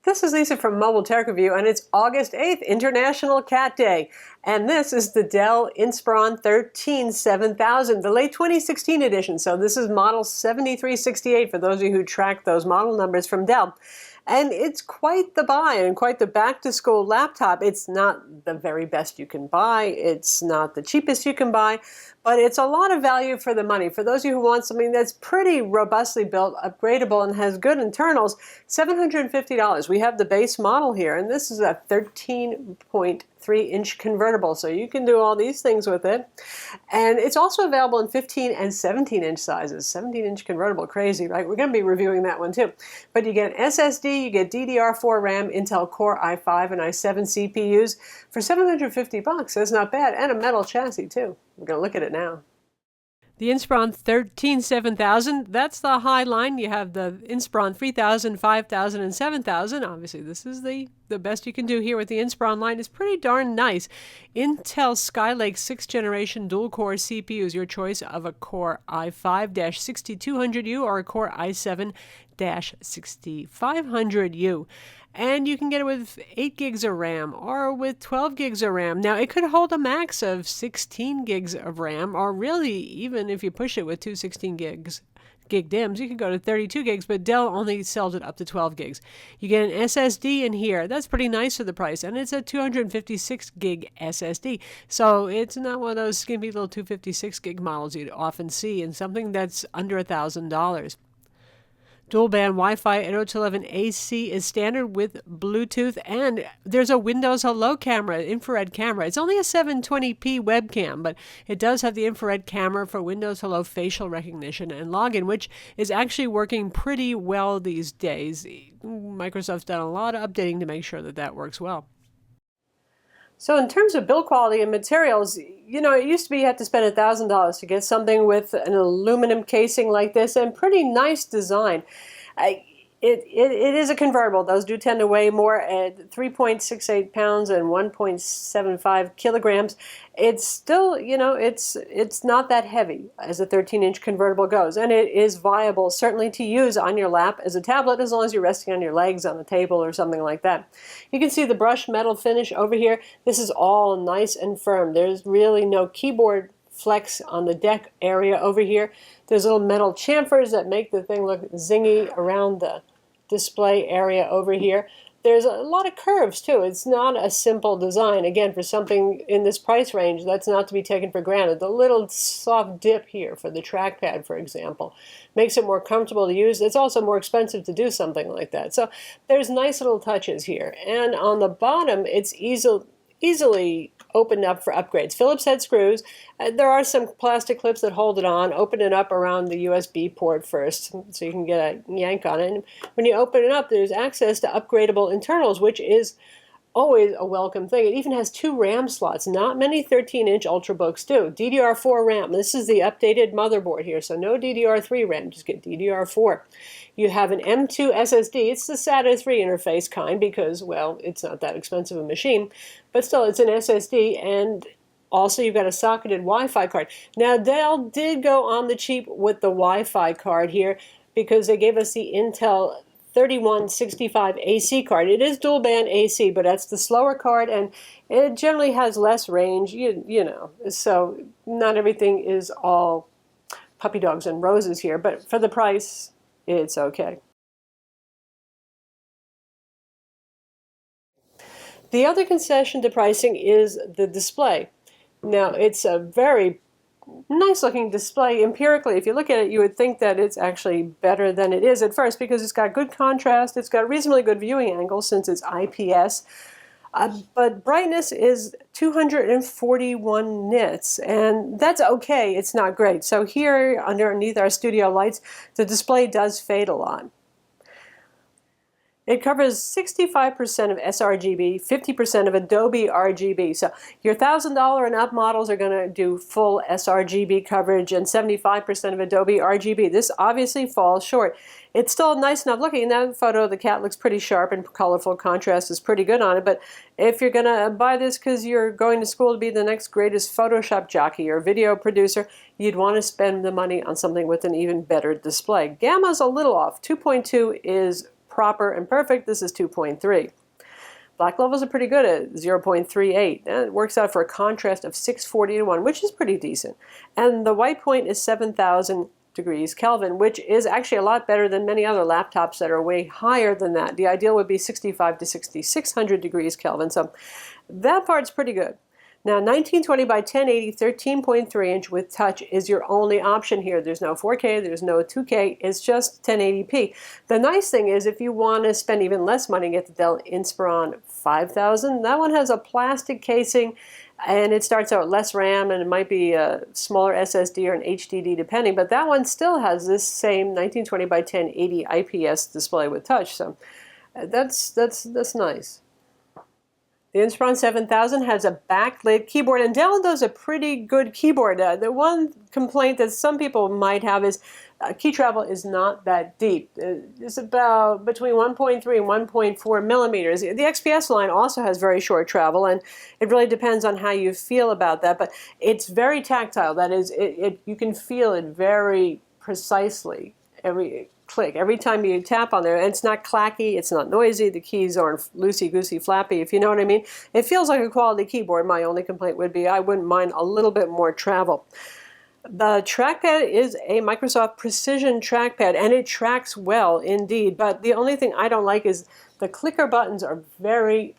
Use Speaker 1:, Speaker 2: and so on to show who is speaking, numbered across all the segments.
Speaker 1: This is Lisa from Mobile Tech Review, and it's August 8th, International Cat Day. And this is the Dell Inspiron 13-7000, the late 2016 edition. So this is model 7368 for those of you who track those model numbers from Dell. And it's quite the buy and quite the back-to-school laptop. It's not the very best you can buy. It's not the cheapest you can buy, but it's a lot of value for the money. For those of you who want something that's pretty robustly built, upgradable, and has good internals, $750. We have the base model here, and this is a 13.3-inch convertible, so you can do all these things with it. And it's also available in 15 and 17-inch sizes. 17-inch convertible, crazy, right? We're going to be reviewing that one too. But you get SSD, you get DDR4 RAM, Intel Core i5 and i7 CPUs for $750. That's not bad, and a metal chassis too. We're going to look at it now. The Inspiron 13-7000, that's the high line. You have the Inspiron 3000, 5000, and 7000. Obviously, this is the best you can do here with the Inspiron line. It's pretty darn nice. Intel Skylake 6th generation dual-core CPUs, your choice of a Core i5-6200U or a Core i7-6500U. And you can get it with 8 gigs of RAM or with 12 gigs of RAM. Now, it could hold a max of 16 gigs of RAM, or really, even if you push it with two 16 gig DIMMs, you can go to 32 gigs, but Dell only sells it up to 12 gigs. You get an SSD in here. That's pretty nice for the price, and it's a 256 gig SSD. So it's not one of those skimpy little 256 gig models you'd often see in something that's under $1,000. Dual band Wi-Fi 802.11 AC is standard with Bluetooth, and there's a Windows Hello camera, infrared camera. It's only a 720p webcam, but it does have the infrared camera for Windows Hello facial recognition and login, which is actually working pretty well these days. Microsoft's done a lot of updating to make sure that that works well. So in terms of build quality and materials, you know, it used to be you had to spend $1,000 to get something with an aluminum casing like this and pretty nice design. It is a convertible. Those do tend to weigh more at 3.68 pounds and 1.75 kilograms. It's still, you know, it's not that heavy as a 13-inch convertible goes, and it is viable certainly to use on your lap as a tablet as long as you're resting on your legs on a table or something like that. You can see the brushed metal finish over here. This is all nice and firm. There's really no keyboard flex on the deck area over here. There's little metal chamfers that make the thing look zingy around the display area over here. There's a lot of curves too. It's not a simple design. Again, for something in this price range, that's not to be taken for granted. The little soft dip here for the trackpad, for example, makes it more comfortable to use. It's also more expensive to do something like that. So there's nice little touches here. And on the bottom, it's easily opened up for upgrades. Phillips head screws. There are some plastic clips that hold it on. Open it up around the USB port first so you can get a yank on it. And when you open it up, there's access to upgradable internals, which is always a welcome thing. It even has 2 RAM slots. Not many 13-inch Ultrabooks do. DDR4 RAM. This is the updated motherboard here, so no DDR3 RAM, just get DDR4. You have an M2 SSD. It's the SATA 3 interface kind because, well, it's not that expensive a machine, but still it's an SSD, and also you've got a socketed Wi-Fi card. Now, Dell did go on the cheap with the Wi-Fi card here because they gave us the Intel 3165 AC card. It is dual band AC, but that's the slower card, and it generally has less range, you know, so not everything is all puppy dogs and roses here, but for the price, it's okay. The other concession to pricing is the display. Now, it's a very nice looking display. Empirically, if you look at it, you would think that it's actually better than it is at first because it's got good contrast, it's got reasonably good viewing angles since it's IPS, but brightness is 241 nits, and that's okay, it's not great. So here underneath our studio lights, the display does fade a lot. It covers 65% of sRGB, 50% of Adobe RGB. So your $1,000 and up models are going to do full sRGB coverage and 75% of Adobe RGB. This obviously falls short. It's still nice enough looking. In that photo, the cat looks pretty sharp and colorful. Contrast is pretty good on it. But if you're going to buy this because you're going to school to be the next greatest Photoshop jockey or video producer, you'd want to spend the money on something with an even better display. Gamma's a little off. 2.2 is proper and perfect, this is 2.3. Black levels are pretty good at 0.38. It works out for a contrast of 640 to 1, which is pretty decent. And the white point is 7,000 degrees Kelvin, which is actually a lot better than many other laptops that are way higher than that. The ideal would be 65 to 6,600 degrees Kelvin. So that part's pretty good. Now, 1920 by 1080, 13.3 inch with touch is your only option here. There's no 4K, there's no 2K, it's just 1080p. The nice thing is if you want to spend even less money, get the Dell Inspiron 5000. That one has a plastic casing and it starts out less RAM and it might be a smaller SSD or an HDD depending, but that one still has this same 1920 by 1080 IPS display with touch. So that's nice. The Inspiron 7000 has a backlit keyboard, and Dell does a pretty good keyboard. The one complaint that some people might have is key travel is not that deep. It's about between 1.3 and 1.4 millimeters. The XPS line also has very short travel, and it really depends on how you feel about that, but it's very tactile. That is, you can feel it very precisely every click. Every time you tap on there, and it's not clacky, it's not noisy, the keys aren't loosey-goosey flappy, if you know what I mean. It feels like a quality keyboard. My only complaint would be I wouldn't mind a little bit more travel. The trackpad is a Microsoft Precision trackpad, and it tracks well indeed, but the only thing I don't like is the clicker buttons are very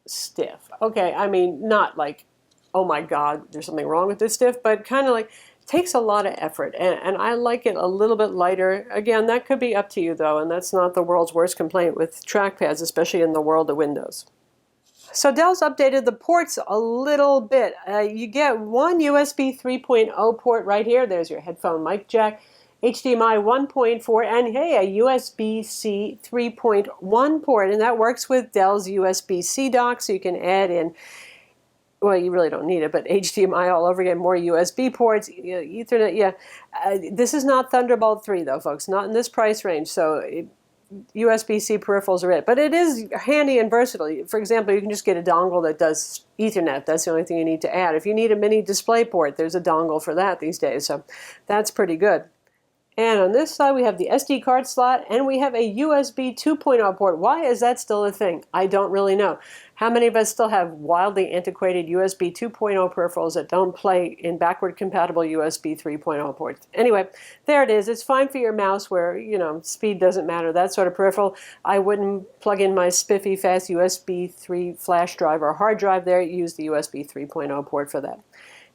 Speaker 1: stiff. Okay, I mean, not like, oh my God, there's something wrong with this stiff, but kind of like, takes a lot of effort, and I like it a little bit lighter. Again, that could be up to you though, and that's not the world's worst complaint with trackpads, especially in the world of Windows. So Dell's updated the ports a little bit. You get one USB 3.0 port right here. There's your headphone mic jack, HDMI 1.4, and hey, a USB-C 3.1 port, and that works with Dell's USB-C dock, so you can add in, well, you really don't need it, but HDMI all over again, more USB ports, Ethernet, yeah. This is not Thunderbolt 3 though, folks, not in this price range, so USB-C peripherals are it. But it is handy and versatile. For example, you can just get a dongle that does Ethernet. That's the only thing you need to add. If you need a mini display port, there's a dongle for that these days, so that's pretty good. And on this side, we have the SD card slot, and we have a USB 2.0 port. Why is that still a thing? I don't really know. How many of us still have wildly antiquated USB 2.0 peripherals that don't play in backward compatible USB 3.0 ports? Anyway, there it is. It's fine for your mouse where, you know, speed doesn't matter, that sort of peripheral. I wouldn't plug in my spiffy fast USB 3 flash drive or hard drive there. Use the USB 3.0 port for that.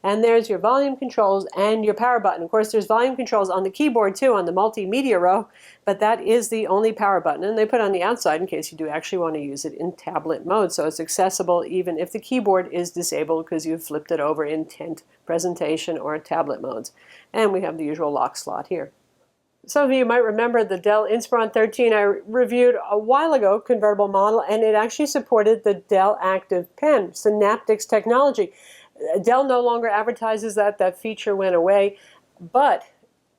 Speaker 1: And there's your volume controls and your power button. Of course, there's volume controls on the keyboard too, on the multimedia row, but that is the only power button. And they put it on the outside in case you do actually want to use it in tablet mode. So it's accessible even if the keyboard is disabled because you've flipped it over in tent, presentation, or tablet modes. And we have the usual lock slot here. Some of you might remember the Dell Inspiron 13 I reviewed a while ago, convertible model, and it actually supported the Dell Active Pen, Synaptics technology. Dell no longer advertises that. That feature went away. But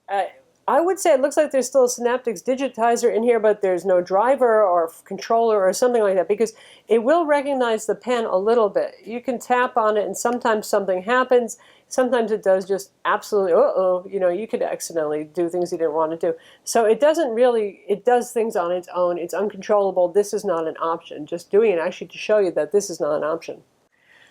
Speaker 1: I would say it looks like there's still a Synaptics digitizer in here, but there's no driver or controller or something like that, because it will recognize the pen a little bit. You can tap on it and sometimes something happens. Sometimes it does just absolutely, you know, you could accidentally do things you didn't want to do. So it doesn't really, it does things on its own. It's uncontrollable. This is not an option. Just doing it actually to show you that this is not an option.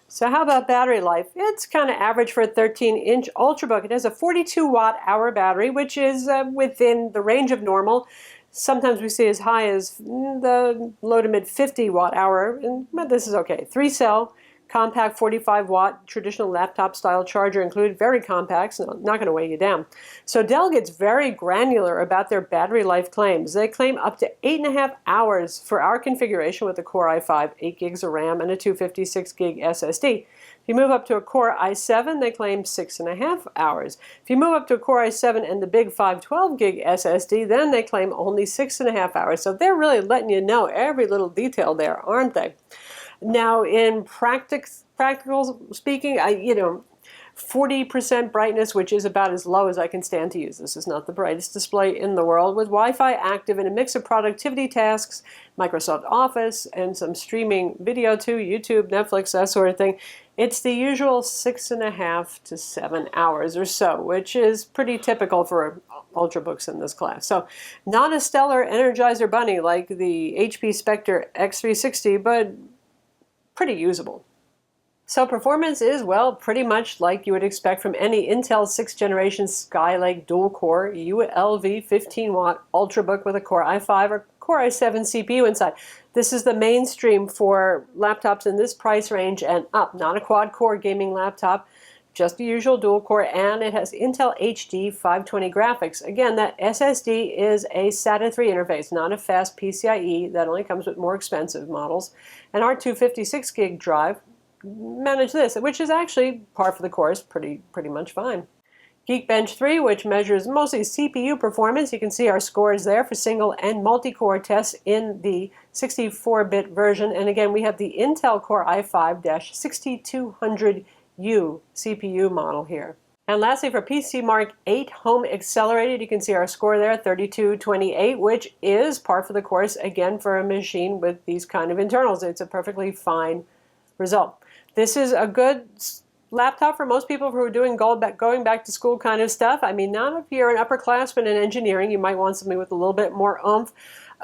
Speaker 1: So how about battery life? It's kind of average for a 13-inch Ultrabook. It has a 42 watt-hour battery, which is within the range of normal. Sometimes we see as high as the low to mid 50 watt-hour, but this is okay. 3-cell, compact 45-watt, traditional laptop-style charger included, very compact, so not going to weigh you down. So Dell gets very granular about their battery life claims. They claim up to 8.5 hours for our configuration with a Core i5, 8 gigs of RAM, and a 256 gig SSD. If you move up to a Core i7, they claim 6.5 hours. If you move up to a Core i7 and the big 512 gig SSD, then they claim only 6.5 hours. So they're really letting you know every little detail there, aren't they? Now, in practical speaking, 40% brightness, which is about as low as I can stand to use. This is not the brightest display in the world. With Wi-Fi active and a mix of productivity tasks, Microsoft Office, and some streaming video too, YouTube, Netflix, that sort of thing, It's the usual 6.5 to 7 hours or so, which is pretty typical for Ultrabooks in this class. So not a stellar Energizer Bunny like the HP Spectre X360, but pretty usable. So performance is, well, pretty much like you would expect from any Intel 6th generation Skylake dual-core ULV 15-watt Ultrabook with a Core i5 or Core i7 CPU inside. This is the mainstream for laptops in this price range and up. Not a quad-core gaming laptop, just the usual dual-core, and it has Intel HD 520 graphics. Again, that SSD is a SATA 3 interface, not a fast PCIe. That only comes with more expensive models. An R256 gig drive. Manage this, which is actually par for the course, pretty much fine. Geekbench 3, which measures mostly CPU performance. You can see our scores there for single and multi-core tests in the 64-bit version. And again, we have the Intel Core i5-6200U CPU model here. And lastly, for PC Mark 8 Home Accelerated, you can see our score there, 3228, which is par for the course, again, for a machine with these kind of internals. It's a perfectly fine result. This is a good laptop for most people who are doing going back to school kind of stuff. I mean, not if you're an upperclassman in engineering, you might want something with a little bit more oomph.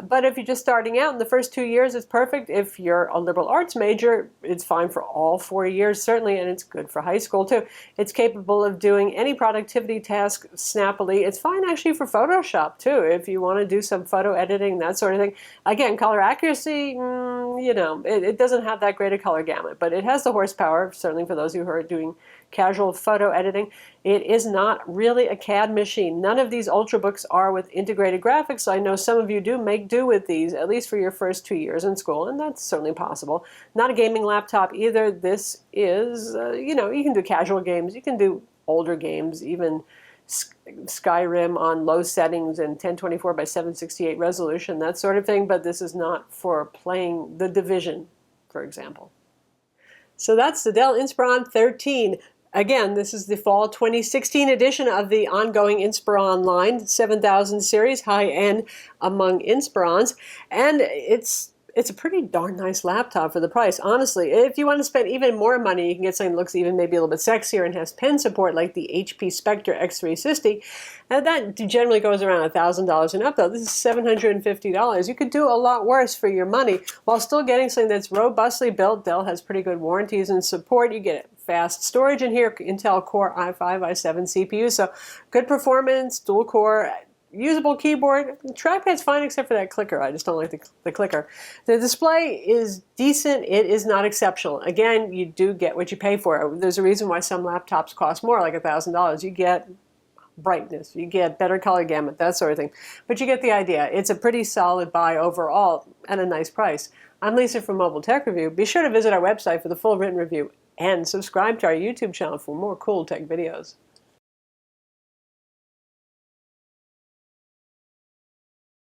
Speaker 1: But if you're just starting out in the first 2 years, it's perfect. If you're a liberal arts major, it's fine for all 4 years, certainly, and it's good for high school, too. It's capable of doing any productivity task snappily. It's fine, actually, for Photoshop, too, if you want to do some photo editing, that sort of thing. Again, color accuracy, you know, it doesn't have that great a color gamut, but it has the horsepower, certainly for those who are doing casual photo editing. It is not really a CAD machine. None of these Ultrabooks are with integrated graphics. So I know some of you do make do with these, at least for your first 2 years in school, and that's certainly possible. Not a gaming laptop either. This is, you know, you can do casual games. You can do older games, even Skyrim on low settings and 1024 by 768 resolution, that sort of thing, but this is not for playing The Division, for example. So that's the Dell Inspiron 13. Again, this is the fall 2016 edition of the ongoing Inspiron line, 7000 series, high-end among Inspirons, and it's a pretty darn nice laptop for the price, honestly. If you want to spend even more money, you can get something that looks even maybe a little bit sexier and has pen support like the HP Spectre X360. And that generally goes around $1,000 and up, though. This is $750. You could do a lot worse for your money while still getting something that's robustly built. Dell has pretty good warranties and support. You get fast storage in here, Intel Core i5, i7 CPU, so good performance, dual core, usable keyboard. The trackpad's fine except for that clicker. I just don't like the clicker. The display is decent. It is not exceptional. Again, you do get what you pay for. There's a reason why some laptops cost more, like $1,000. You get brightness, you get better color gamut, that sort of thing. But you get the idea. It's a pretty solid buy overall at a nice price. I'm Lisa from Mobile Tech Review. Be sure to visit our website for the full written review and subscribe to our YouTube channel for more cool tech videos.